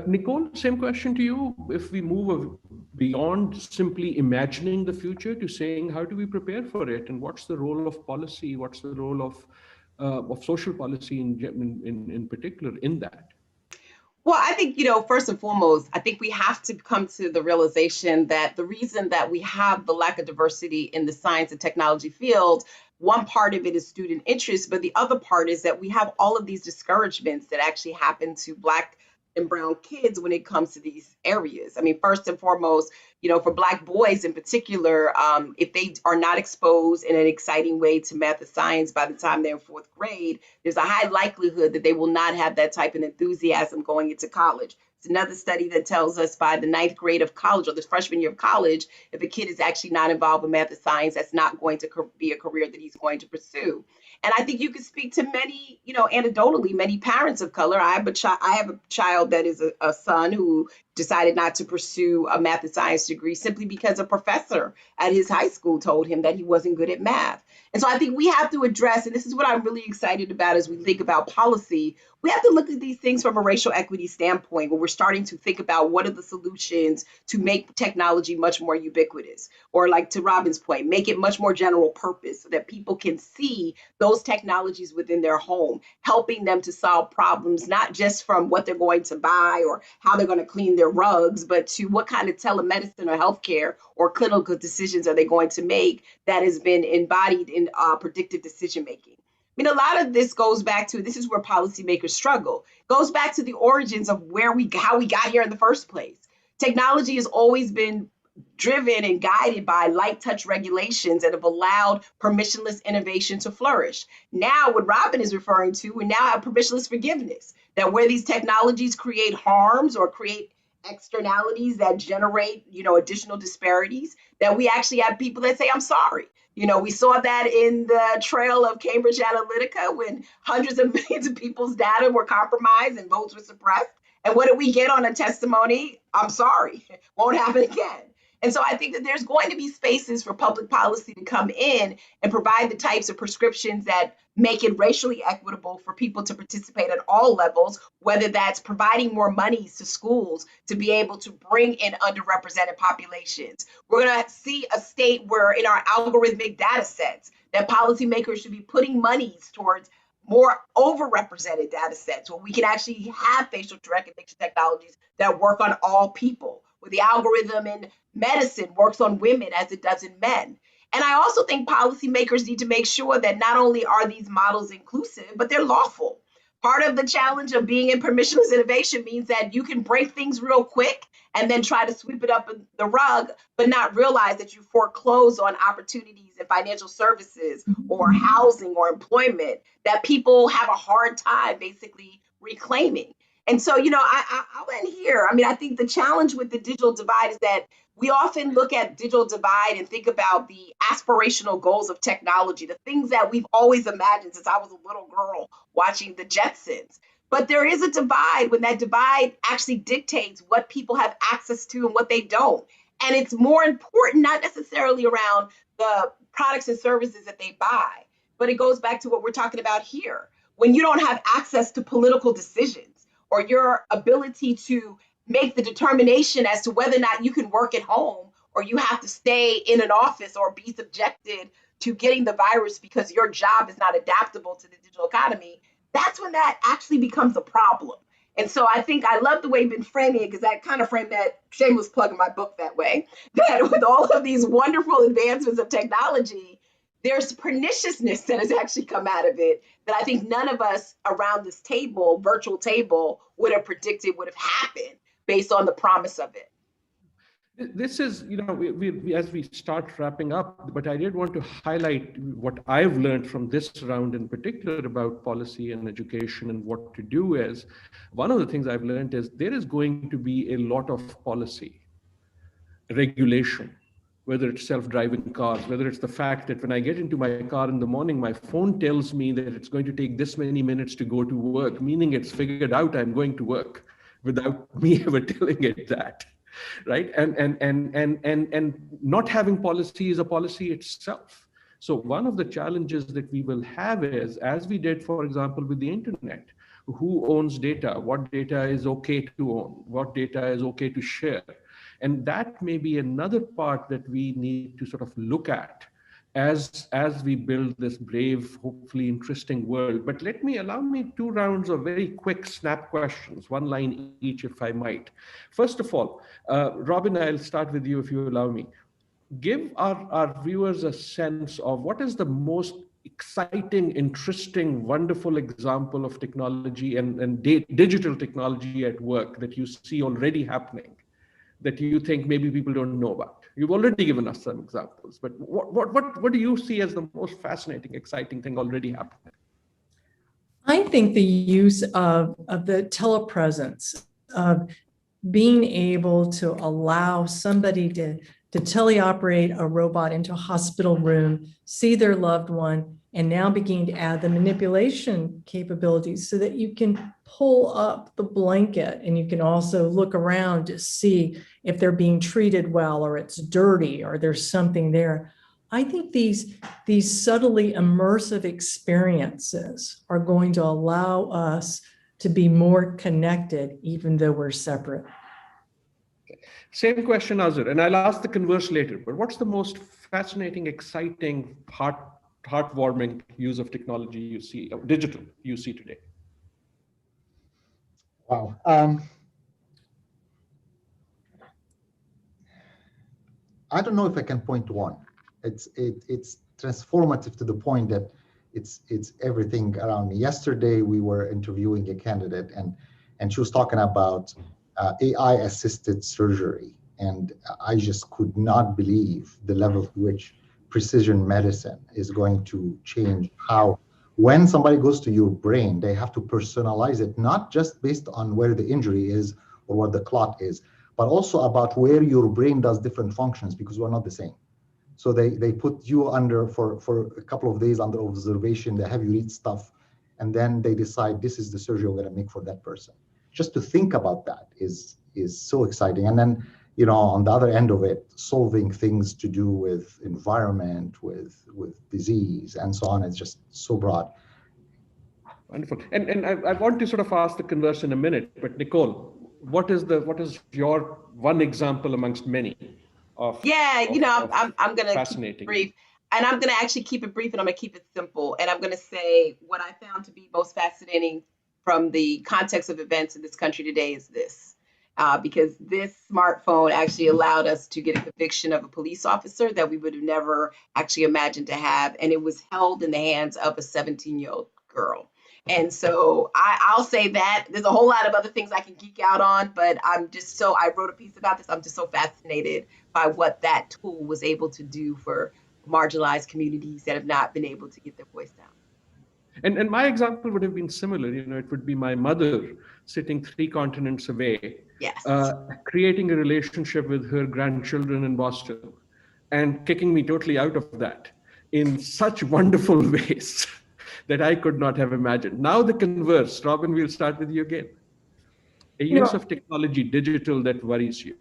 [SPEAKER 1] Nicol, same question to you. If we move beyond simply imagining the future to saying, how do we prepare for it? And what's the role of policy? What's the role of social policy in particular in that?
[SPEAKER 4] Well, I think, first and foremost, I think we have to come to the realization that the reason that we have the lack of diversity in the science and technology field, one part of it is student interest, but the other part is that we have all of these discouragements that actually happen to Black and brown kids when it comes to these areas. I mean, first and foremost, for Black boys in particular, if they are not exposed in an exciting way to math and science by the time they're in fourth grade, there's a high likelihood that they will not have that type of enthusiasm going into college. It's another study that tells us by the 9th grade of college or the freshman year of college, if a kid is actually not involved with math and science, that's not going to be a career that he's going to pursue. And I think you can speak to many, anecdotally, many parents of color. I have a child that is a son who decided not to pursue a math and science degree simply because a professor at his high school told him that he wasn't good at math. And so I think we have to address, and this is what I'm really excited about as we think about policy, we have to look at these things from a racial equity standpoint, where we're we're starting to think about what are the solutions to make technology much more ubiquitous, or like to Robin's point, make it much more general purpose so that people can see those technologies within their home, helping them to solve problems, not just from what they're going to buy or how they're going to clean their rugs, but to what kind of telemedicine or healthcare or clinical decisions are they going to make that has been embodied in predictive decision making. I mean, a lot of this goes back to, this is where policymakers struggle, goes back to the origins of how we got here in the first place. Technology has always been driven and guided by light touch regulations that have allowed permissionless innovation to flourish. Now, what Robin is referring to, we now have permissionless forgiveness, that where these technologies create harms or create externalities that generate, additional disparities, that we actually have people that say, I'm sorry. We saw that in the trail of Cambridge Analytica when hundreds of millions of people's data were compromised and votes were suppressed. And what did we get on a testimony? I'm sorry, won't happen again. And so I think that there's going to be spaces for public policy to come in and provide the types of prescriptions that make it racially equitable for people to participate at all levels, whether that's providing more monies to schools to be able to bring in underrepresented populations. We're going to see a state where in our algorithmic data sets that policymakers should be putting monies towards more overrepresented data sets where we can actually have facial recognition technologies that work on all people, where the algorithm in medicine works on women as it does in men. And I also think policymakers need to make sure that not only are these models inclusive, but they're lawful. Part of the challenge of being in permissionless innovation means that you can break things real quick and then try to sweep it up the rug, but not realize that you foreclose on opportunities in financial services or housing or employment that people have a hard time basically reclaiming. And so, I'll end here. I mean, I think the challenge with the digital divide is that we often look at digital divide and think about the aspirational goals of technology, the things that we've always imagined since I was a little girl watching the Jetsons. But there is a divide when that divide actually dictates what people have access to and what they don't. And it's more important, not necessarily around the products and services that they buy, but it goes back to what we're talking about here. When you don't have access to political decisions, or your ability to make the determination as to whether or not you can work at home, or you have to stay in an office or be subjected to getting the virus because your job is not adaptable to the digital economy, that's when that actually becomes a problem. And so I think I love the way you've been framing it, because I kind of framed that, shameless plug in my book that way, that with all of these wonderful advancements of technology, there's perniciousness that has actually come out of it that I think none of us around this table, virtual table, would have predicted would have happened based on the promise of it.
[SPEAKER 1] This is, we as we start wrapping up, but I did want to highlight what I've learned from this round in particular about policy and education and what to do is, one of the things I've learned is there is going to be a lot of policy, regulation, whether it's self-driving cars, whether it's the fact that when I get into my car in the morning, my phone tells me that it's going to take this many minutes to go to work, meaning it's figured out I'm going to work without me ever telling it that, right? And not having policy is a policy itself. So one of the challenges that we will have is, as we did, for example, with the internet, who owns data, what data is okay to own, what data is okay to share. And that may be another part that we need to sort of look at as we build this brave, hopefully interesting world. But allow me 2 rounds of very quick snap questions, 1 line each, if I might. First of all, Robin, I'll start with you if you allow me. Give our viewers a sense of what is the most exciting, interesting, wonderful example of technology and digital technology at work that you see already happening, that you think maybe people don't know about. You've already given us some examples, but what do you see as the most fascinating, exciting thing already happening?
[SPEAKER 2] I think the use of the telepresence, of being able to allow somebody to teleoperate a robot into a hospital room, see their loved one, and now begin to add the manipulation capabilities so that you can pull up the blanket and you can also look around to see if they're being treated well or it's dirty or there's something there. I think these subtly immersive experiences are going to allow us to be more connected, even though we're separate.
[SPEAKER 1] Same question, Azer, and I'll ask the converse later, but what's the most fascinating, exciting, heartwarming use of technology you see, digital, you see today?
[SPEAKER 3] Wow. I don't know if I can point to one. It's transformative to the point that it's everything around me. Yesterday, we were interviewing a candidate, and she was talking about AI-assisted surgery. And I just could not believe the level to which precision medicine is going to change how, when somebody goes to your brain, they have to personalize it, not just based on where the injury is or what the clot is, but also about where your brain does different functions, because we're not the same. So they put you under for a couple of days under observation, they have you read stuff, and then they decide this is the surgery we're gonna make for that person. Just to think about that is so exciting. And then, on the other end of it, solving things to do with environment, with disease, and so on, is just so broad.
[SPEAKER 1] Wonderful. And I want to sort of ask the converse in a minute, but Nicol, what is your one example amongst many of?
[SPEAKER 4] Yeah, I'm going to keep it brief, and I'm going to actually keep it brief, and I'm going to keep it simple. And I'm going to say what I found to be most fascinating from the context of events in this country today is this. Because this smartphone actually allowed us to get a conviction of a police officer that we would have never actually imagined to have. And it was held in the hands of a 17-year-old girl. And so I'll say that. There's a whole lot of other things I can geek out on, but I wrote a piece about this. I'm just so fascinated by what that tool was able to do for marginalized communities that have not been able to get their voice down.
[SPEAKER 1] And my example would have been similar. It would be my mother sitting 3 continents away,
[SPEAKER 4] yes,
[SPEAKER 1] creating a relationship with her grandchildren in Boston and kicking me totally out of that in such wonderful ways that I could not have imagined. Now the converse. Robin, we'll start with you again. A use of technology, digital, that worries you.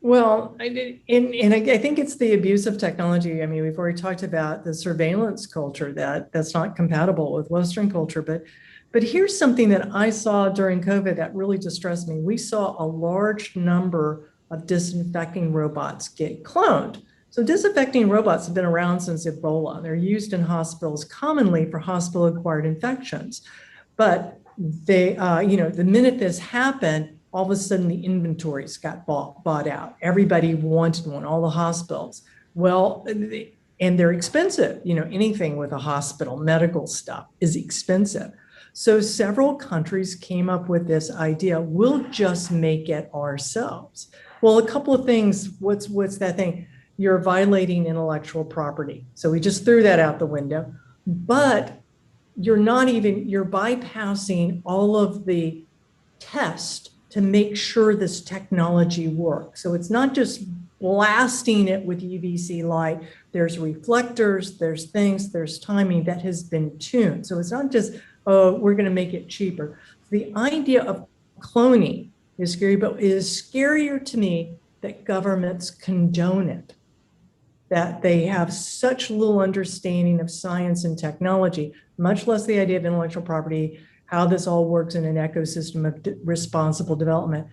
[SPEAKER 2] Well, I think it's the abuse of technology. I mean, we've already talked about the surveillance culture that's not compatible with Western culture, but here's something that I saw during COVID that really distressed me. We saw a large number of disinfecting robots get cloned. So disinfecting robots have been around since Ebola. They're used in hospitals commonly for hospital-acquired infections. But they, the minute this happened, all of a sudden the inventories got bought out. Everybody wanted one, all the hospitals. Well, and they're expensive. Anything with a hospital, medical stuff is expensive. So several countries came up with this idea, we'll just make it ourselves. Well, a couple of things, what's that thing? You're violating intellectual property. So we just threw that out the window, but you're bypassing all of the tests to make sure this technology works. So it's not just blasting it with UVC light. There's reflectors, there's timing that has been tuned. So it's not just, oh, we're gonna make it cheaper. The idea of cloning is scary, but it is scarier to me that governments condone it, that they have such little understanding of science and technology, much less the idea of intellectual property, how this all works in an ecosystem of responsible development.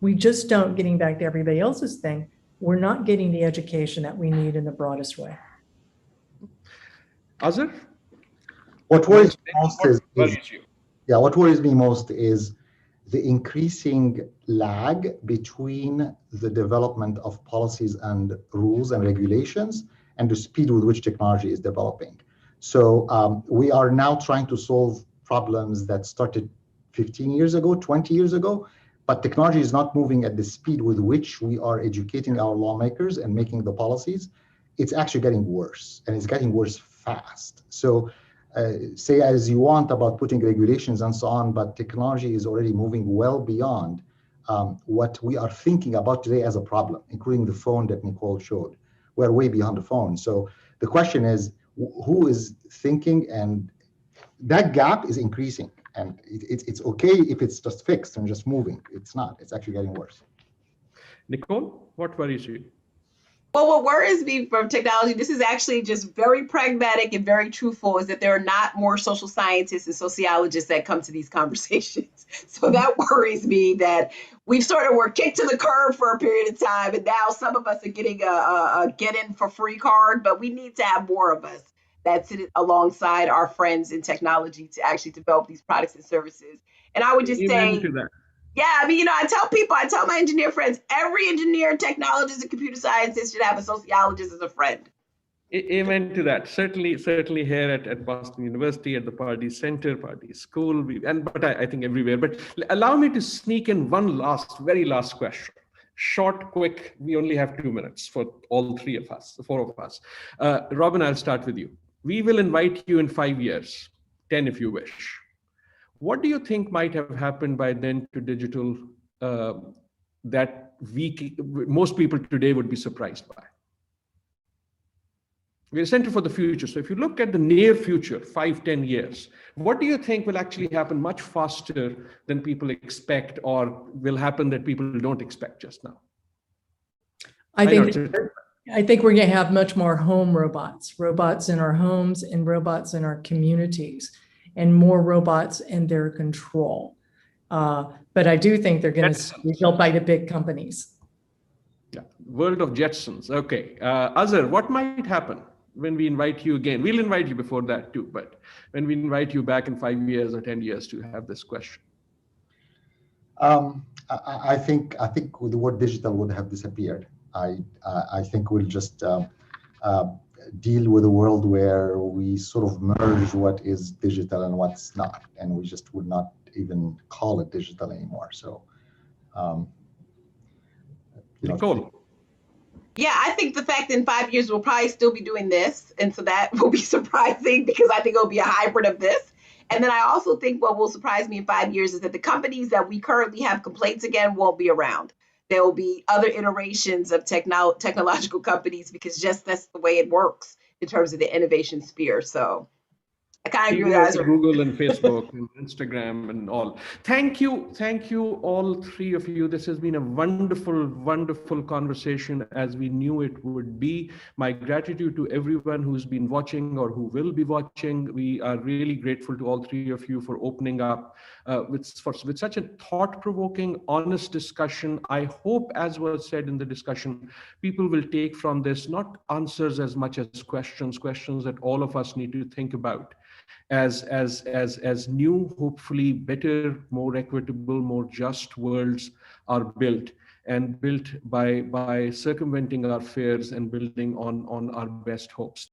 [SPEAKER 2] We just don't, getting back to everybody else's thing, we're not getting the education that we need in the broadest way.
[SPEAKER 1] Azer?
[SPEAKER 3] What worries me most is the increasing lag between the development of policies and rules and regulations and the speed with which technology is developing. So we are now trying to solve problems that started 15 years ago, 20 years ago, but technology is not moving at the speed with which we are educating our lawmakers and making the policies. It's actually getting worse, and it's getting worse fast. So say as you want about putting regulations and so on, but technology is already moving well beyond what we are thinking about today as a problem, including the phone that Nicol showed. We're way beyond the phone. So the question is, who is thinking? And that gap is increasing, and it's okay if it's just fixed and just moving. It's not. It's actually getting worse.
[SPEAKER 1] Nicol, what worries you?
[SPEAKER 4] Well, what worries me from technology, this is actually just very pragmatic and very truthful, is that there are not more social scientists and sociologists that come to these conversations. So that worries me that we've sort of were kicked to the curb for a period of time, and now some of us are getting a get in for free card, but we need to have more of us that sit alongside our friends in technology to actually develop these products and services. And I would just say,
[SPEAKER 1] to that.
[SPEAKER 4] yeah, I mean, I tell my engineer friends, every engineer, technologist, and computer scientist should have a sociologist as a friend.
[SPEAKER 1] Amen to that. Certainly here at Boston University, at the Pardee Center, Pardee School, but I think everywhere. But allow me to sneak in one very last question. Short, quick, we only have 2 minutes for all three of us, the four of us. Robin, I'll start with you. We will invite you in 5 years, 10 if you wish. What do you think might have happened by then to digital that most people today would be surprised by? We're a center for the future. So if you look at the near future, 5-10 years, what do you think will actually happen much faster than people expect, or will happen that people don't expect just now?
[SPEAKER 2] I think we're going to have much more home robots in our homes and robots in our communities, and more robots in their control. But I do think they're going to be built by the big companies.
[SPEAKER 1] Yeah, world of Jetsons. Okay. Azer, what might happen when we invite you again? We'll invite you before that too, but when we invite you back in 5 years or 10 years to have this question.
[SPEAKER 3] I think the word digital would have disappeared. I think we'll just deal with a world where we sort of merge what is digital and what's not, and we just would not even call it digital anymore. So,
[SPEAKER 1] Nicol.
[SPEAKER 4] Yeah, I think the fact that in 5 years we'll probably still be doing this, and so that will be surprising because I think it'll be a hybrid of this. And then I also think what will surprise me in 5 years is that the companies that we currently have complaints again won't be around. There will be other iterations of technological companies, because just that's the way it works in terms of the innovation sphere. So I kind of agree with that.
[SPEAKER 1] Google and Facebook and Instagram and all. Thank you, all three of you. This has been a wonderful, wonderful conversation, as we knew it would be. My gratitude to everyone who's been watching or who will be watching. We are really grateful to all three of you for opening up with such a thought-provoking, honest discussion. I hope, as was said in the discussion, people will take from this not answers as much as questions that all of us need to think about. As new, hopefully better, more equitable, more just worlds are built, and built by circumventing our fears and building on our best hopes.